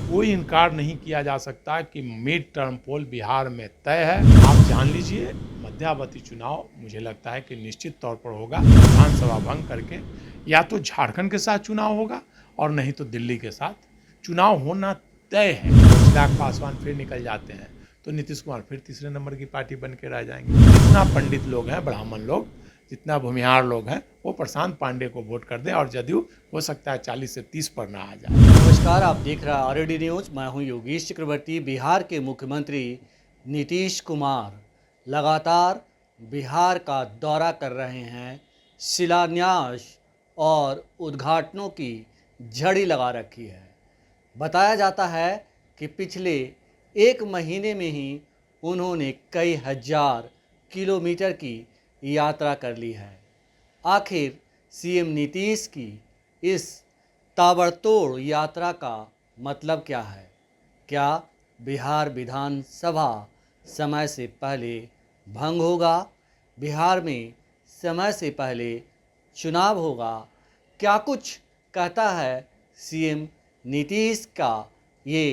कोई इनकार नहीं किया जा सकता कि मिड टर्म पोल बिहार में तय है। आप जान लीजिए, मध्यावधि चुनाव मुझे लगता है कि निश्चित तौर पर होगा। विधानसभा भंग करके या तो झारखंड के साथ चुनाव होगा और नहीं तो दिल्ली के साथ चुनाव होना तय है। चिराग पासवान फिर निकल जाते हैं तो नीतीश कुमार फिर तीसरे नंबर की पार्टी बन के रह जाएंगे। जितना पंडित लोग हैं, ब्राह्मण लोग, जितना भूमिहार लोग हैं, वो प्रशांत पांडे को वोट कर दें और जदयू हो सकता है 40 से 30 पर ना आ जाए। नमस्कार, आप देख रहे हैं आरडी न्यूज। मैं हूं योगेश चक्रवर्ती। बिहार के मुख्यमंत्री नीतीश कुमार लगातार बिहार का दौरा कर रहे हैं। शिलान्यास और उद्घाटनों की झड़ी लगा रखी है। बताया जाता है कि पिछले एक महीने में ही उन्होंने कई हजार किलोमीटर की यात्रा कर ली है। आखिर सीएम नीतीश की इस ताबड़तोड़ यात्रा का मतलब क्या है? क्या बिहार विधानसभा समय से पहले भंग होगा? बिहार में समय से पहले चुनाव होगा? क्या कुछ कहता है सीएम नीतीश का ये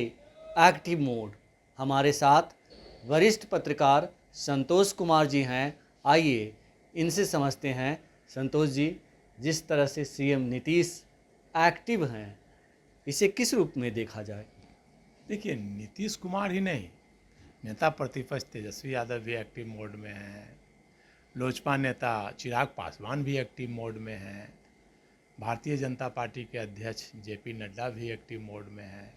एक्टिव मोड? हमारे साथ वरिष्ठ पत्रकार संतोष कुमार जी हैं। आइए इनसे समझते हैं। संतोष जी, जिस तरह से सीएम नीतीश एक्टिव हैं, इसे किस रूप में देखा जाए? देखिए, नीतीश कुमार ही नहीं, नेता प्रतिपक्ष तेजस्वी यादव भी एक्टिव मोड में हैं। लोजपा नेता चिराग पासवान भी एक्टिव मोड में हैं। भारतीय जनता पार्टी के अध्यक्ष जेपी नड्डा भी एक्टिव मोड में हैं।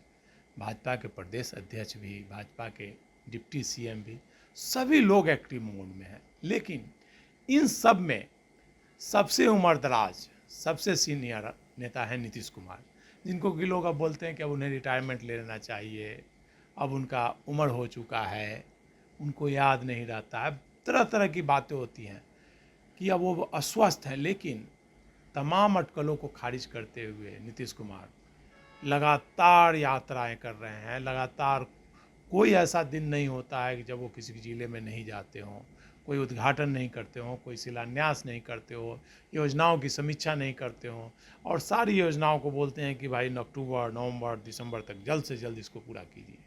भाजपा के प्रदेश अध्यक्ष भी, भाजपा के डिप्टी सीएम भी, सभी लोग एक्टिव मोड में हैं। लेकिन इन सब में सबसे उम्रदराज, सबसे सीनियर नेता है नीतीश कुमार, जिनको कि लोग अब बोलते हैं कि अब उन्हें रिटायरमेंट ले लेना चाहिए, अब उनका उम्र हो चुका है, उनको याद नहीं रहता है, तरह तरह की बातें होती हैं कि अब वो अस्वस्थ हैं। लेकिन तमाम अटकलों को खारिज करते हुए नीतीश कुमार लगातार यात्राएं कर रहे हैं। लगातार कोई ऐसा दिन नहीं होता है कि जब वो किसी ज़िले में नहीं जाते हों, कोई उद्घाटन नहीं करते हों, कोई शिलान्यास नहीं करते हो, योजनाओं की समीक्षा नहीं करते हों, और सारी योजनाओं को बोलते हैं कि भाई अक्टूबर, नवंबर, दिसंबर तक जल्द से जल्द इसको पूरा कीजिए।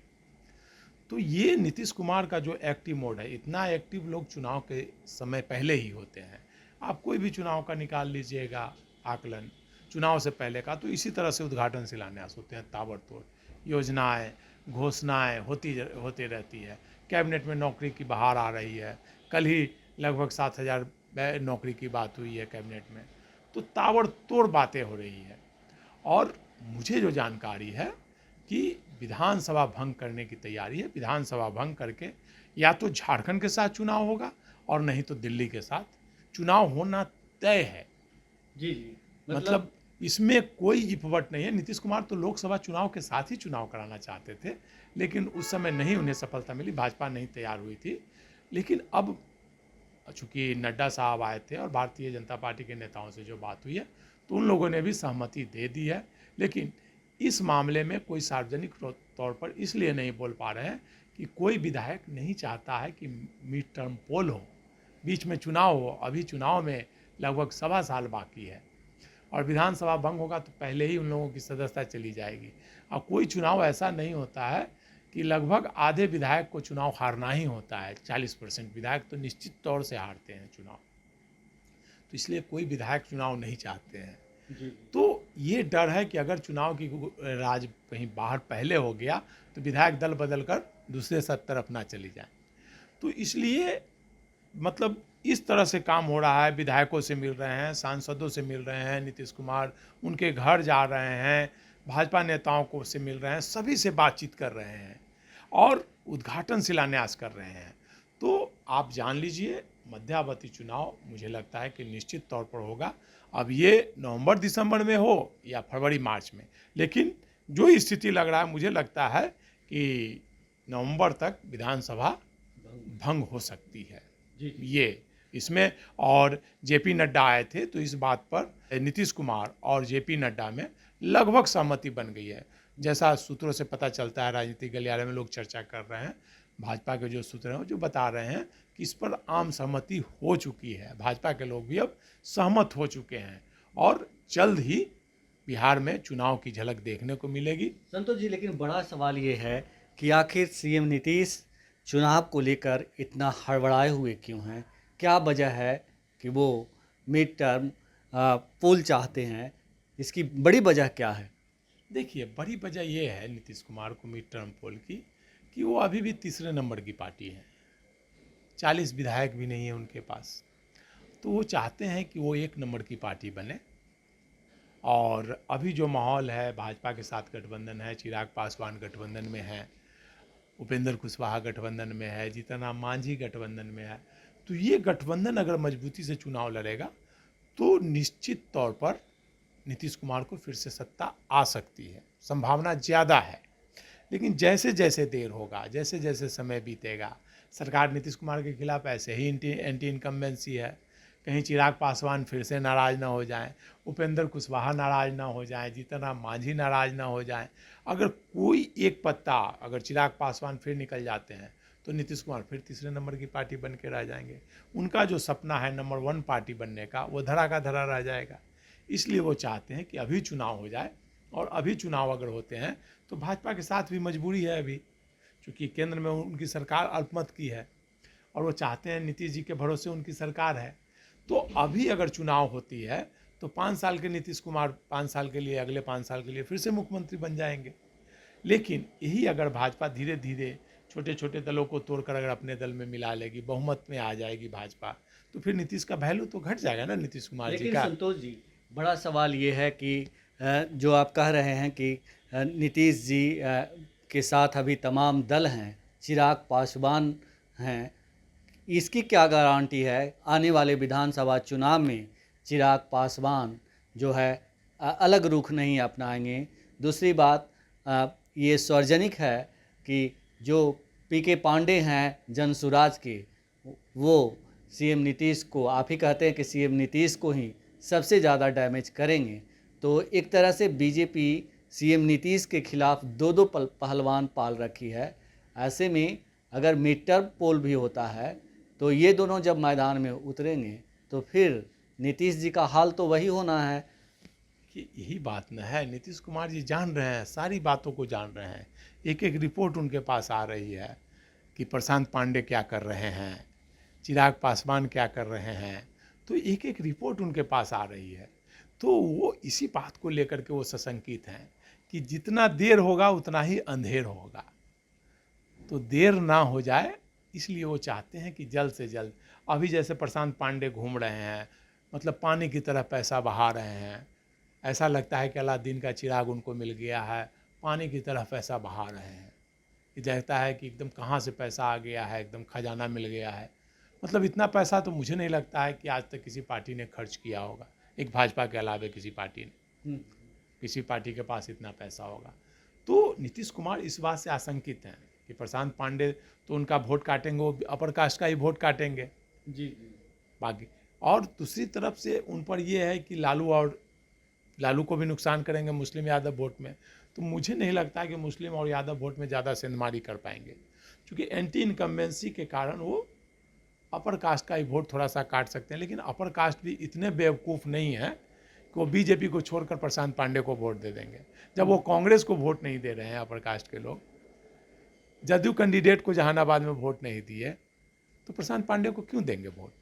तो ये नीतीश कुमार का जो एक्टिव मोड है, इतना एक्टिव लोग चुनाव के समय पहले ही होते हैं। आप कोई भी चुनाव का निकाल लीजिएगा आकलन, चुनाव से पहले का, तो इसी तरह से उद्घाटन शिलान्यास होते हैं। ताबड़तोड़ योजनाएं, घोषणाएं होती रहती है। कैबिनेट में नौकरी की बहार आ रही है। कल ही लगभग 7,000 नौकरी की बात हुई है कैबिनेट में। तो ताबड़तोड़ बातें हो रही है। और मुझे जो जानकारी है कि विधानसभा भंग करने की तैयारी है। विधानसभा भंग करके या तो झारखंड के साथ चुनाव होगा और नहीं तो दिल्ली के साथ चुनाव होना तय है। जी जी, मतलब इसमें कोई इफवट नहीं है। नीतीश कुमार तो लोकसभा चुनाव के साथ ही चुनाव कराना चाहते थे, लेकिन उस समय नहीं उन्हें सफलता मिली, भाजपा नहीं तैयार हुई थी। लेकिन अब चूँकि नड्डा साहब आए थे और भारतीय जनता पार्टी के नेताओं से जो बात हुई है, तो उन लोगों ने भी सहमति दे दी है। लेकिन इस मामले में कोई सार्वजनिक तौर पर इसलिए नहीं बोल पा रहे हैं कि कोई विधायक नहीं चाहता है कि मिड टर्म पोल हो, बीच में चुनाव हो। अभी चुनाव में लगभग 1.25 साल बाकी है और विधानसभा भंग होगा तो पहले ही उन लोगों की सदस्यता चली जाएगी। और कोई चुनाव ऐसा नहीं होता है कि लगभग आधे विधायक को चुनाव हारना ही होता है। 40% विधायक तो निश्चित तौर से हारते हैं चुनाव, तो इसलिए कोई विधायक चुनाव नहीं चाहते हैं। जी। तो ये डर है कि अगर चुनाव की राज कहीं बाहर पहले हो गया तो विधायक दल बदल कर दूसरे तरफ ना चली जाए। तो इसलिए मतलब इस तरह से काम हो रहा है। विधायकों से मिल रहे हैं, सांसदों से मिल रहे हैं नीतीश कुमार, उनके घर जा रहे हैं, भाजपा नेताओं को से मिल रहे हैं, सभी से बातचीत कर रहे हैं और उद्घाटन शिलान्यास कर रहे हैं। तो आप जान लीजिए, मध्यावधि चुनाव मुझे लगता है कि निश्चित तौर पर होगा। अब ये नवंबर दिसंबर में हो या फरवरी मार्च में, लेकिन जो स्थिति लग रहा है, मुझे लगता है कि नवंबर तक विधानसभा भंग हो सकती है। ये इसमें, और जेपी नड्डा आए थे तो इस बात पर नीतीश कुमार और जेपी नड्डा में लगभग सहमति बन गई है। जैसा सूत्रों से पता चलता है, राजनीतिक गलियारे में लोग चर्चा कर रहे हैं, भाजपा के जो सूत्र हैं जो बता रहे हैं कि इस पर आम सहमति हो चुकी है। भाजपा के लोग भी अब सहमत हो चुके हैं और जल्द ही बिहार में चुनाव की झलक देखने को मिलेगी। संतोष जी, लेकिन बड़ा सवाल ये है कि आखिर सीएम नीतीश चुनाव को लेकर इतना हड़बड़ाए हुए क्यों हैं? क्या वजह है कि वो मिड टर्म पोल चाहते हैं? इसकी बड़ी वजह क्या है? देखिए, बड़ी वजह ये है नीतीश कुमार को मिड टर्म पोल की कि वो अभी भी तीसरे नंबर की पार्टी है, 40 विधायक भी नहीं है उनके पास। तो वो चाहते हैं कि वो एक नंबर की पार्टी बने। और अभी जो माहौल है, भाजपा के साथ गठबंधन है, चिराग पासवान गठबंधन में है, उपेंद्र कुशवाहा गठबंधन में है, जीतन राम मांझी गठबंधन में है। तो ये गठबंधन अगर मजबूती से चुनाव लड़ेगा तो निश्चित तौर पर नीतीश कुमार को फिर से सत्ता आ सकती है, संभावना ज़्यादा है। लेकिन जैसे जैसे देर होगा, जैसे जैसे समय बीतेगा, सरकार नीतीश कुमार के खिलाफ ऐसे ही एंटी इनकम्बेंसी है, कहीं चिराग पासवान फिर से नाराज़ ना हो जाएं, उपेंद्र कुशवाहा नाराज़ ना हो जाएं, जीतन राम मांझी नाराज़ ना हो जाएं। अगर कोई एक पत्ता, अगर चिराग पासवान फिर निकल जाते हैं तो नीतीश कुमार फिर तीसरे नंबर की पार्टी बन के रह जाएंगे। उनका जो सपना है नंबर 1 पार्टी बनने का, वो धरा का धरा रह जाएगा। इसलिए वो चाहते हैं कि अभी चुनाव हो जाए, और अभी चुनाव अगर होते हैं तो भाजपा के साथ भी मजबूरी है अभी, क्योंकि केंद्र में उनकी सरकार अल्पमत की है और वो चाहते हैं, नीतीश जी के भरोसे उनकी सरकार है। तो अभी अगर चुनाव होती है तो 5 साल के नीतीश कुमार 5 साल के लिए, अगले 5 साल के लिए फिर से मुख्यमंत्री बन जाएंगे। लेकिन यही अगर भाजपा धीरे धीरे छोटे छोटे दलों को तोड़कर अगर अपने दल में मिला लेगी, बहुमत में आ जाएगी भाजपा, तो फिर नीतीश का वैल्यू तो घट जाएगा ना नीतीश कुमार जी लेकिन का। संतोष जी, बड़ा सवाल ये है कि जो आप कह रहे हैं कि नीतीश जी के साथ अभी तमाम दल हैं, चिराग पासवान हैं, इसकी क्या गारंटी है आने वाले विधानसभा चुनाव में चिराग पासवान जो है अलग रुख नहीं अपनाएंगे? दूसरी बात, ये सार्वजनिक है कि जो पीके पांडे हैं जनसुराज के, वो सीएम नीतीश को, आप ही कहते हैं कि सीएम नीतीश को ही सबसे ज़्यादा डैमेज करेंगे। तो एक तरह से बीजेपी सीएम नीतीश के खिलाफ दो पहलवान पाल रखी है। ऐसे में अगर मिड टर्म पोल भी होता है तो ये दोनों जब मैदान में उतरेंगे तो फिर नीतीश जी का हाल तो वही होना है। कि यही बात न है, नीतीश कुमार जी जान रहे हैं, सारी बातों को जान रहे हैं। एक एक रिपोर्ट उनके पास आ रही है कि प्रशांत पांडे क्या कर रहे हैं, चिराग पासवान क्या कर रहे हैं। तो एक एक रिपोर्ट उनके पास आ रही है। तो वो इसी बात को लेकर के वो सशंकित हैं कि जितना देर होगा उतना ही अंधेर होगा, तो देर ना हो जाए, इसलिए वो चाहते हैं कि जल्द से जल्द, अभी जैसे प्रशांत पांडे घूम रहे हैं, मतलब पानी की तरह पैसा बहा रहे हैं, ऐसा लगता है कि अलादीन का चिराग उनको मिल गया है, पानी की तरह पैसा बहा रहे हैं। ये लगता है कि एकदम कहाँ से पैसा आ गया है, एकदम खजाना मिल गया है। मतलब इतना पैसा तो मुझे नहीं लगता है कि आज तक किसी पार्टी ने खर्च किया होगा, एक भाजपा के अलावे किसी पार्टी ने, किसी पार्टी के पास इतना पैसा होगा। तो नीतीश कुमार इस बात से आशंकित हैं कि प्रशांत पांडे तो उनका वोट काटेंगे, वो अपर कास्ट का ही वोट काटेंगे जी बाकी। और दूसरी तरफ से उन पर ये है कि लालू को भी नुकसान करेंगे मुस्लिम यादव वोट में। तो मुझे नहीं लगता कि मुस्लिम और यादव वोट में ज़्यादा सेंधमारी कर पाएंगे, क्योंकि एंटी इनकम्बेंसी के कारण वो अपर कास्ट का ही वोट थोड़ा सा काट सकते हैं। लेकिन अपर कास्ट भी इतने बेवकूफ़ नहीं है कि वो बीजेपी को छोड़कर प्रशांत पांडे को वोट दे देंगे, जब वो कांग्रेस को वोट नहीं दे रहे हैं अपर कास्ट के लोग, जदयू कैंडिडेट को जहानाबाद में वोट नहीं दिए, तो प्रशांत पांडे को क्यों देंगे वोट।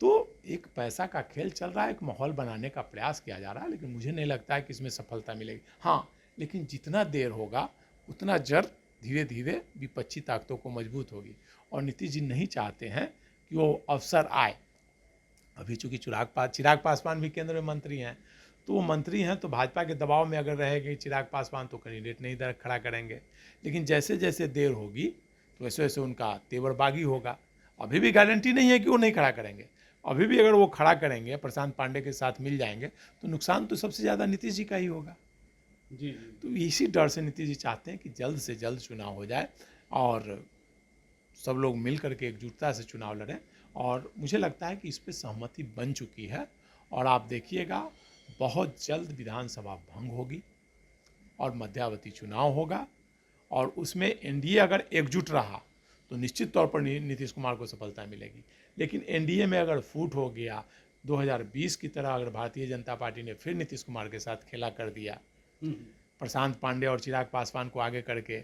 तो एक पैसा का खेल चल रहा है, एक माहौल बनाने का प्रयास किया जा रहा है, लेकिन मुझे नहीं लगता है कि इसमें सफलता मिलेगी। हाँ, लेकिन जितना देर होगा उतना जड़ धीरे धीरे विपक्षी ताकतों को मजबूत होगी। और नीतीश जी नहीं चाहते हैं कि वो अवसर आए। अभी चूँकि चिराग पासवान भी केंद्र में मंत्री हैं, तो वो मंत्री हैं तो भाजपा के दबाव में अगर रहेंगे चिराग पासवान तो कैंडिडेट नहीं खड़ा करेंगे। लेकिन जैसे जैसे देर होगी तो वैसे वैसे उनका तेवर बागी होगा। अभी भी गारंटी नहीं है कि वो नहीं खड़ा करेंगे। अभी भी अगर वो खड़ा करेंगे, प्रशांत पांडे के साथ मिल जाएंगे, तो नुकसान तो सबसे ज़्यादा नीतीश जी का ही होगा। जी तो इसी डर से नीतीश जी चाहते हैं कि जल्द से जल्द चुनाव हो जाए और सब लोग मिल करके एकजुटता से चुनाव लड़ें। और मुझे लगता है कि इस पर सहमति बन चुकी है। और आप देखिएगा, बहुत जल्द विधानसभा भंग होगी और मध्यावधि चुनाव होगा, और उसमें एनडीए अगर एकजुट रहा तो निश्चित तौर पर नीतीश कुमार को सफलता मिलेगी। लेकिन एनडीए में अगर फूट हो गया, 2020 की तरह अगर भारतीय जनता पार्टी ने फिर नीतीश कुमार के साथ खेला कर दिया, प्रशांत पांडे और चिराग पासवान को आगे करके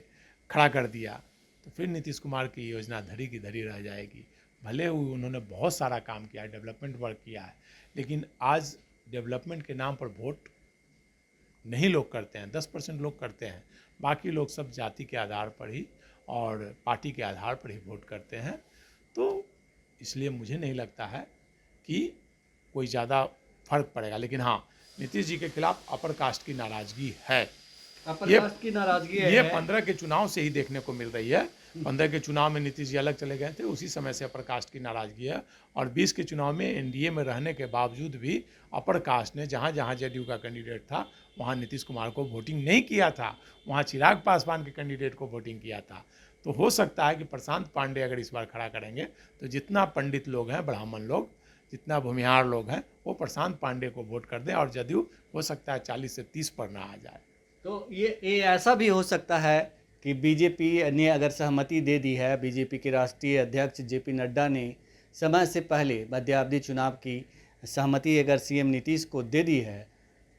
खड़ा कर दिया, तो फिर नीतीश कुमार की योजना धरी की धरी रह जाएगी। भले उन्होंने बहुत सारा काम किया है, डेवलपमेंट वर्क किया है, लेकिन आज डेवलपमेंट के नाम पर वोट नहीं लोग करते हैं, 10% लोग करते हैं, बाकी लोग सब जाति के आधार पर ही और पार्टी के आधार पर ही वोट करते हैं। तो इसलिए मुझे नहीं लगता है कि कोई ज़्यादा फर्क पड़ेगा। लेकिन हाँ, नीतीश जी के खिलाफ अपर कास्ट की नाराज़गी है। अपर ये कास्ट की नाराजगी ये है। 15 के चुनाव से ही देखने को मिल रही है। 15 के चुनाव में नीतीश जी अलग चले गए थे, उसी समय से अपर कास्ट की नाराज़गी है। और 20 के चुनाव में एनडीए में रहने के बावजूद भी अपर कास्ट ने जहाँ जहाँ जेडीयू का कैंडिडेट था वहाँ नीतीश कुमार को वोटिंग नहीं किया था, वहाँ चिराग पासवान के कैंडिडेट को वोटिंग किया था। तो हो सकता है कि प्रशांत पांडे अगर इस बार खड़ा करेंगे तो जितना पंडित लोग हैं, ब्राह्मण लोग, जितना भूमिहार लोग हैं, वो प्रशांत पांडे को वोट कर दें और जदयू हो सकता है 40 से 30 पर ना आ जाए। तो ये ऐसा भी हो सकता है कि बीजेपी ने अगर सहमति दे दी है, बीजेपी के राष्ट्रीय अध्यक्ष जेपी नड्डा ने समय से पहले मध्यावधि चुनाव की सहमति अगर सीएम नीतीश को दे दी है,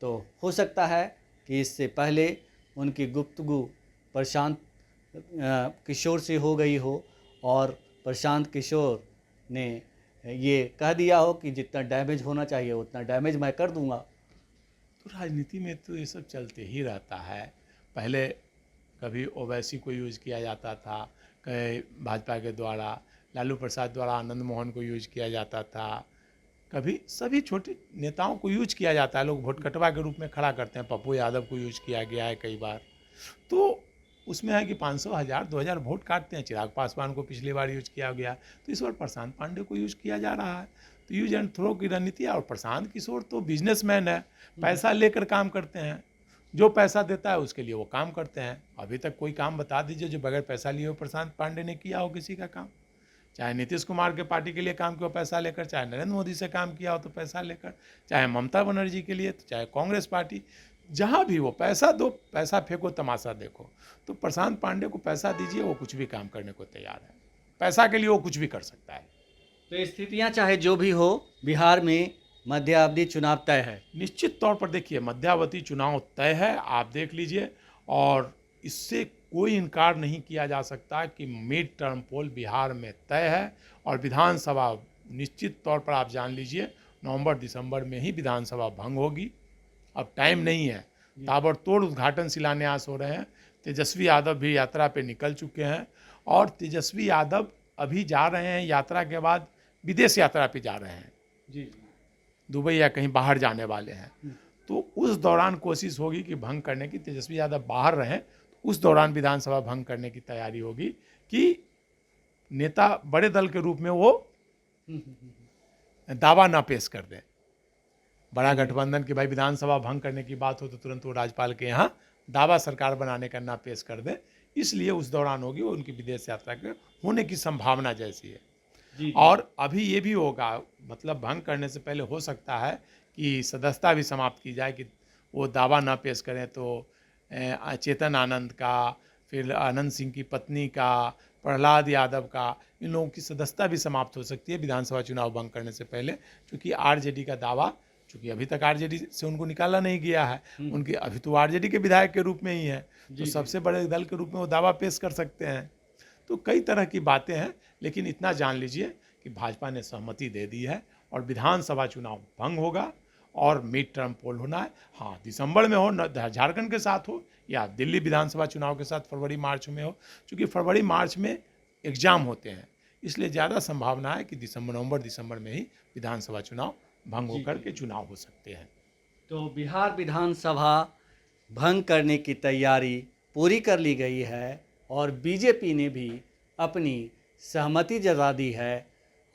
तो हो सकता है कि इससे पहले उनकी गुफ्तगू प्रशांत किशोर से हो गई हो और प्रशांत किशोर ने ये कह दिया हो कि जितना डैमेज होना चाहिए उतना डैमेज मैं कर दूंगा। तो राजनीति में तो ये सब चलते ही रहता है। पहले कभी ओवैसी को यूज़ किया जाता था, कहीं भाजपा के द्वारा, लालू प्रसाद द्वारा आनंद मोहन को यूज किया जाता था, कभी सभी छोटे नेताओं को यूज किया जाता है। लोग वोट कटवा के रूप में खड़ा करते हैं, पप्पू यादव को यूज किया गया है कई बार। तो उसमें है कि 500, 1000, 2000 वोट काटते हैं। चिराग पासवान को पिछली बार यूज किया गया, तो इस बार प्रशांत पांडे को यूज किया जा रहा है। तो यूज एंड थ्रो की रणनीति है। और प्रशांत किशोर तो बिजनेसमैन है, पैसा लेकर काम करते हैं, जो पैसा देता है उसके लिए वो काम करते हैं। अभी तक कोई काम बता दीजिए जो बगैर पैसा लिए हो प्रशांत पांडे ने किया हो किसी का काम। चाहे नीतीश कुमार के पार्टी के लिए काम किया हो पैसा लेकर, चाहे नरेंद्र मोदी से काम किया हो तो पैसा लेकर, चाहे ममता बनर्जी के लिए, तो चाहे कांग्रेस पार्टी, जहाँ भी वो पैसा दो, पैसा फेंको, तमाशा देखो। तो प्रशांत पांडे को पैसा दीजिए, वो कुछ भी काम करने को तैयार है। पैसा के लिए वो कुछ भी कर सकता है। तो स्थितियां चाहे जो भी हो, बिहार में मध्यावधि चुनाव तय है। निश्चित तौर पर देखिए, मध्यावधि चुनाव तय है, आप देख लीजिए। और इससे कोई इनकार नहीं किया जा सकता कि मिड टर्म पोल बिहार में तय है। और विधानसभा निश्चित तौर पर आप जान लीजिए, नवंबर दिसंबर में ही विधानसभा भंग होगी। अब टाइम नहीं है, ताबड़तोड़ उद्घाटन शिलान्यास हो रहे हैं। तेजस्वी यादव भी यात्रा पे निकल चुके हैं और तेजस्वी यादव अभी जा रहे हैं यात्रा के बाद विदेश यात्रा पे जा रहे हैं जी, दुबई या कहीं बाहर जाने वाले हैं। तो उस दौरान कोशिश होगी कि भंग करने की, तेजस्वी यादव बाहर रहें, तो उस दौरान विधानसभा भंग करने की तैयारी होगी कि नेता बड़े दल के रूप में वो दावा ना पेश कर दें। बड़ा गठबंधन की भाई विधानसभा भंग करने की बात हो तो तुरंत वो राज्यपाल के यहाँ दावा सरकार बनाने का ना पेश कर दें। इसलिए उस दौरान होगी वो उनकी विदेश यात्रा के होने की संभावना जैसी है। जी। और अभी ये भी होगा, मतलब भंग करने से पहले हो सकता है कि सदस्यता भी समाप्त की जाए, कि वो दावा ना पेश करें तो चेतन आनंद का, फिर आनंद सिंह की पत्नी का, प्रहलाद यादव का, इन लोगों की सदस्यता भी समाप्त हो सकती है विधानसभा चुनाव भंग करने से पहले। क्योंकि आरजेडी का दावा, चूँकि अभी तक आरजेडी से उनको निकाला नहीं गया है, उनके अभी तो आरजेडी के विधायक के रूप में ही है, तो सबसे बड़े दल के रूप में वो दावा पेश कर सकते हैं। तो कई तरह की बातें हैं, लेकिन इतना जान लीजिए कि भाजपा ने सहमति दे दी है और विधानसभा चुनाव भंग होगा और मिड टर्म पोल होना है। हाँ, दिसंबर में हो, झारखंड के साथ हो, या दिल्ली विधानसभा चुनाव के साथ फरवरी मार्च में हो। क्योंकि फरवरी मार्च में एग्जाम होते हैं, इसलिए ज़्यादा संभावना है कि नवंबर दिसंबर में ही विधानसभा चुनाव भंग होकर के चुनाव हो सकते हैं। तो बिहार विधानसभा भंग करने की तैयारी पूरी कर ली गई है और बीजेपी ने भी अपनी सहमति जता दी है।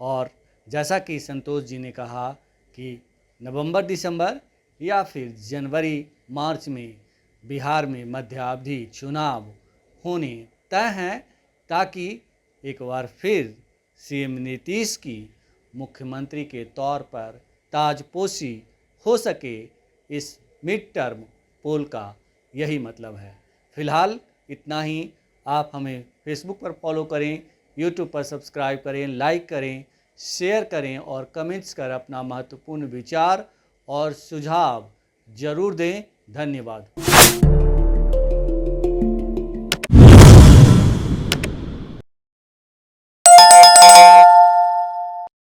और जैसा कि संतोष जी ने कहा कि नवंबर दिसंबर या फिर जनवरी मार्च में बिहार में मध्यावधि चुनाव होने तय हैं, ताकि एक बार फिर सीएम नीतीश की मुख्यमंत्री के तौर पर ताजपोशी हो सके। इस मिड टर्म पोल का यही मतलब है। फिलहाल इतना ही। आप हमें फेसबुक पर फॉलो करें, यूट्यूब पर सब्सक्राइब करें, लाइक करें, शेयर करें और कमेंट्स कर अपना महत्वपूर्ण विचार और सुझाव जरूर दें। धन्यवाद।